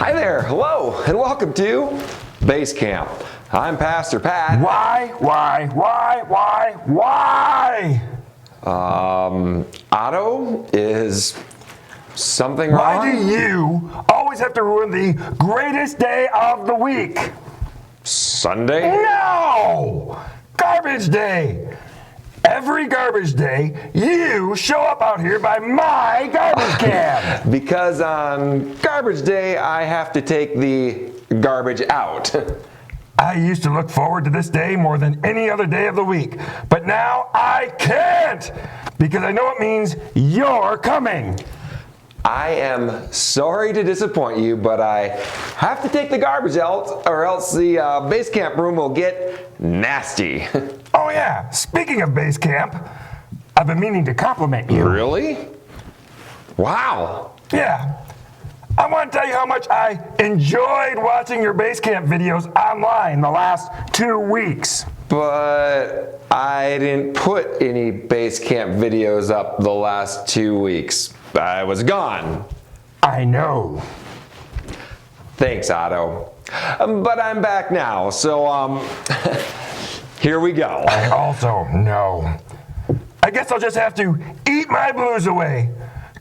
Hi there, hello, and welcome to Base Camp. I'm Pastor Pat. Why? Otto, is something wrong? Why do you always have to ruin the greatest day of the week? Sunday? No! Garbage day! Every garbage day, you show up out here by my garbage can. Because on garbage day, I have to take the garbage out. I used to look forward to this day more than any other day of the week, but now I can't because I know it means you're coming. I am sorry to disappoint you, but I have to take the garbage out or else the base camp room will get nasty. Oh yeah, speaking of base camp, I've been meaning to compliment you. Really? Wow. Yeah. I want to tell you how much I enjoyed watching your base camp videos online the last 2 weeks. But I didn't put any base camp videos up the last 2 weeks. I was gone. I know. Thanks, Otto. But I'm back now, so here we go. I also know. I guess I'll just have to eat my blues away.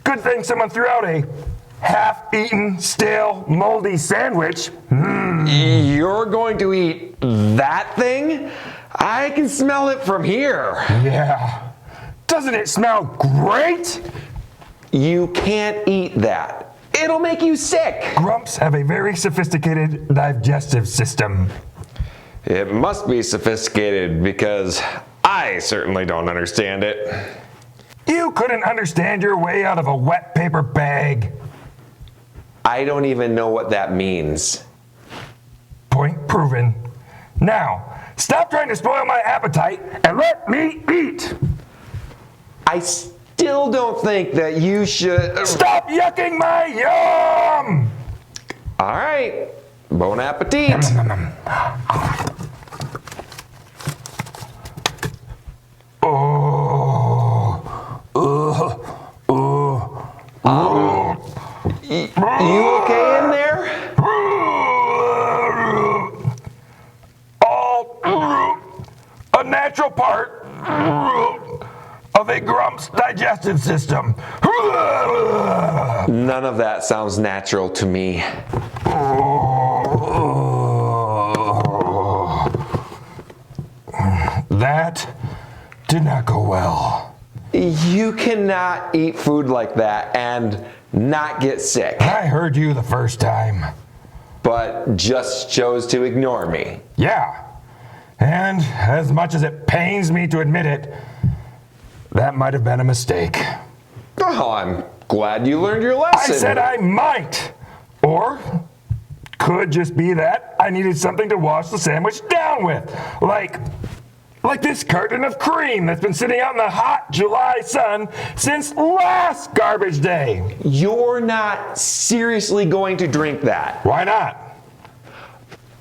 Good thing someone threw out a half-eaten, stale, moldy sandwich. You're going to eat that thing? I can smell it from here. Yeah. Doesn't it smell great? You can't eat that. It'll make you sick. Grumps have a very sophisticated digestive system. It must be sophisticated because I certainly don't understand it. You couldn't understand your way out of a wet paper bag. I don't even know what that means. Point proven. Now, stop trying to spoil my appetite and let me eat. I still don't think that you should... Stop yucking my yum! All right. Bon appetit. You okay in there? All a natural part of a grump's digestive system. None of that sounds natural to me. That did not go well. You cannot eat food like that and not get sick, I heard you the first time. but just chose to ignore me. Yeah. And as much as it pains me to admit it, that might have been a mistake. Oh, I'm glad you learned your lesson. I said I might. Or could just be that I needed something to wash the sandwich down with. Like this carton of cream that's been sitting out in the hot July sun since last garbage day. You're not seriously going to drink that. Why not?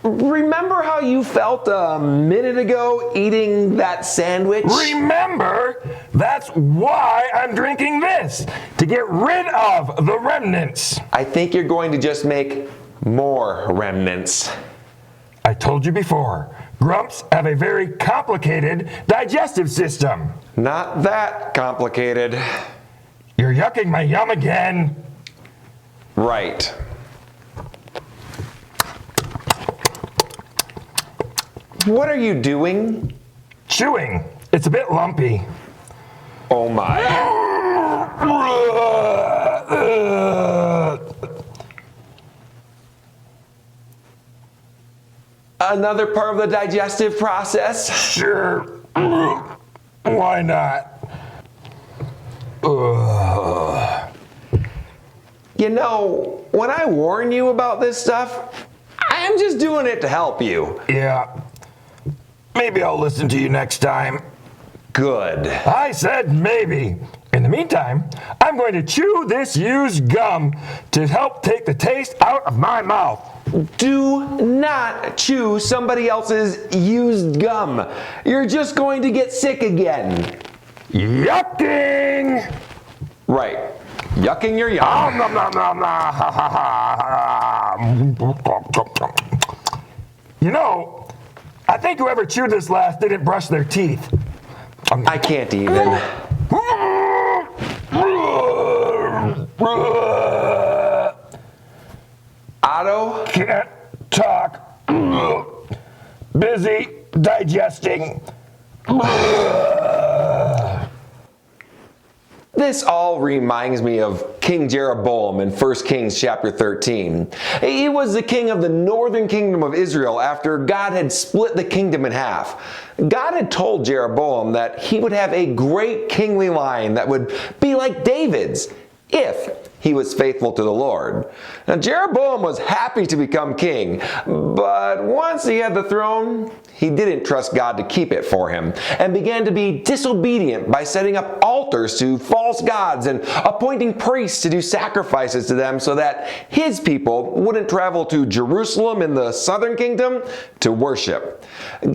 Remember how you felt a minute ago eating that sandwich? Remember, that's why I'm drinking this, to get rid of the remnants. I think you're going to just make more remnants. I told you before, grumps have a very complicated digestive system. Not that complicated. You're yucking my yum again. Right. What are you doing? Chewing. It's a bit lumpy. Oh my. Another part of the digestive process? Sure. Why not? You know, when I warn you about this stuff, I am just doing it to help you. Yeah. Maybe I'll listen to you next time. Good. I said maybe. In the meantime, I'm going to chew this used gum to help take the taste out of my mouth. Do not chew somebody else's used gum. You're just going to get sick again. Yucking! Right. Yucking your yum. Nom, nom, nom, nom, nom. You know, I think whoever chewed this last didn't brush their teeth. I can't even. Otto? Can't talk. Busy digesting. This all reminds me of King Jeroboam in 1 Kings chapter 13. He was the king of the northern kingdom of Israel after God had split the kingdom in half. God had told Jeroboam that he would have a great kingly line that would be like David's if he was faithful to the Lord. Now Jeroboam was happy to become king, but once he had the throne, he didn't trust God to keep it for him and began to be disobedient by setting up altars to false gods and appointing priests to do sacrifices to them so that his people wouldn't travel to Jerusalem in the southern kingdom to worship.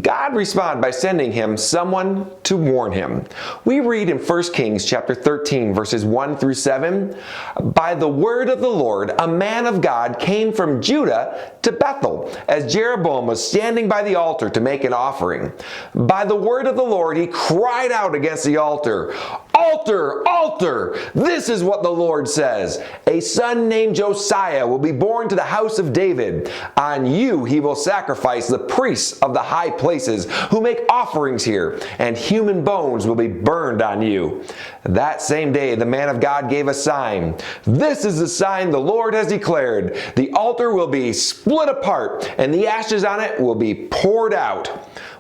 God responded by sending him someone to warn him. We read in 1 Kings chapter 13 verses 1 through 7, "By the word of the Lord, a man of God came from Judah to Bethel, as Jeroboam was standing by the altar to make an offering. By the word of the Lord, he cried out against the altar, 'Altar, altar, this is what the Lord says. A son named Josiah will be born to the house of David. On you he will sacrifice the priests of the high places who make offerings here, and human bones will be burned on you.' That same day the man of God gave a sign. 'This is the sign the Lord has declared. The altar will be split apart, and the ashes on it will be poured out.'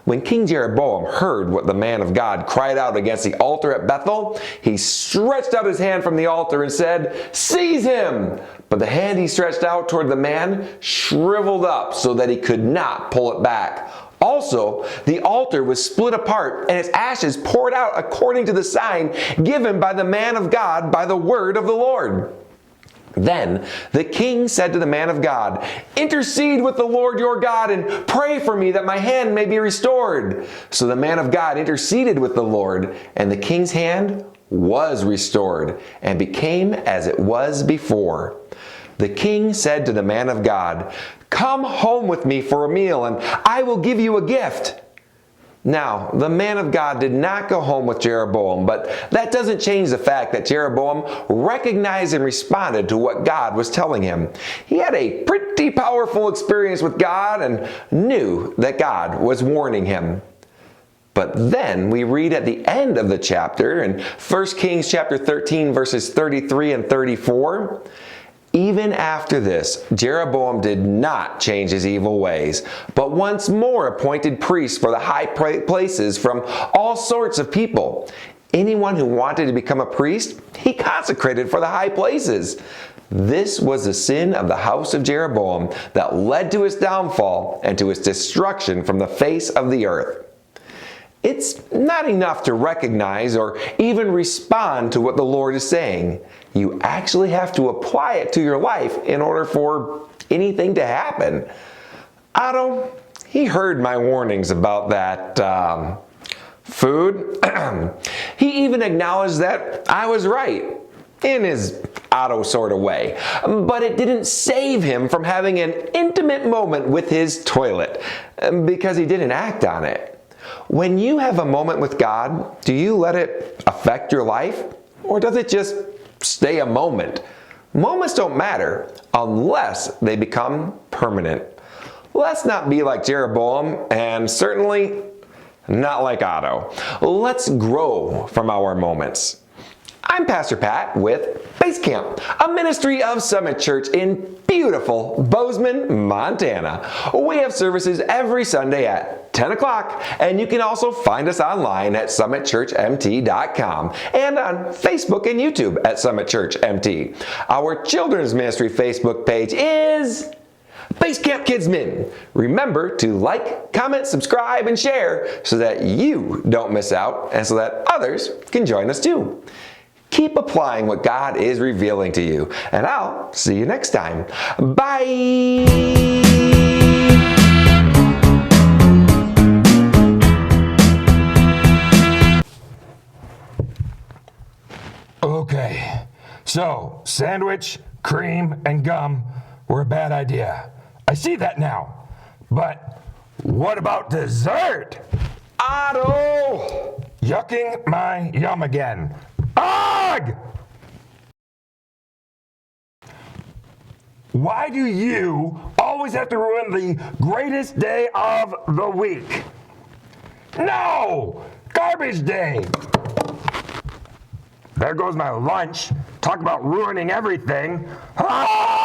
When King Jeroboam heard what the man of God cried out against the altar at Bethel, he stretched out his hand from the altar and said, 'Seize him!' But the hand he stretched out toward the man shriveled up so that he could not pull it back. Also, the altar was split apart and its ashes poured out according to the sign given by the man of God by the word of the Lord. Then the king said to the man of God, 'Intercede with the Lord your God and pray for me that my hand may be restored.' So the man of God interceded with the Lord, and the king's hand was restored and became as it was before. The king said to the man of God, 'Come home with me for a meal, and I will give you a gift.' Now, the man of God did not go home with Jeroboam, but that doesn't change the fact that Jeroboam recognized and responded to what God was telling him. He had a pretty powerful experience with God and knew that God was warning him. But then we read at the end of the chapter in 1 Kings chapter 13 verses 33 and 34, "Even after this, Jeroboam did not change his evil ways, but once more appointed priests for the high places from all sorts of people. Anyone who wanted to become a priest, he consecrated for the high places. This was the sin of the house of Jeroboam that led to his downfall and to his destruction from the face of the earth." It's not enough to recognize or even respond to what the Lord is saying. You actually have to apply it to your life in order for anything to happen. Otto, he heard my warnings about that food. He even acknowledged that I was right, in his Otto sort of way. But it didn't save him from having an intimate moment with his toilet, because he didn't act on it. When you have a moment with God, do you let it affect your life? Or does it just stay a moment? Moments don't matter unless they become permanent. Let's not be like Jeroboam, and certainly not like Otto. Let's grow from our moments. I'm Pastor Pat with Base Camp, a ministry of Summit Church in beautiful Bozeman, Montana. We have services every Sunday at 10 o'clock, and you can also find us online at summitchurchmt.com and on Facebook and YouTube at Summit Church MT. Our children's ministry Facebook page is Base Camp Kids Min. Remember to like, comment, subscribe, and share so that you don't miss out and so that others can join us too. Keep applying what God is revealing to you, and I'll see you next time. Bye! Okay, so sandwich, cream, and gum were a bad idea. I see that now. But what about dessert? Otto! Yucking my yum again. Ugh! Why do you always have to ruin the greatest day of the week? No! Garbage day! There goes my lunch. Talk about ruining everything. Ah!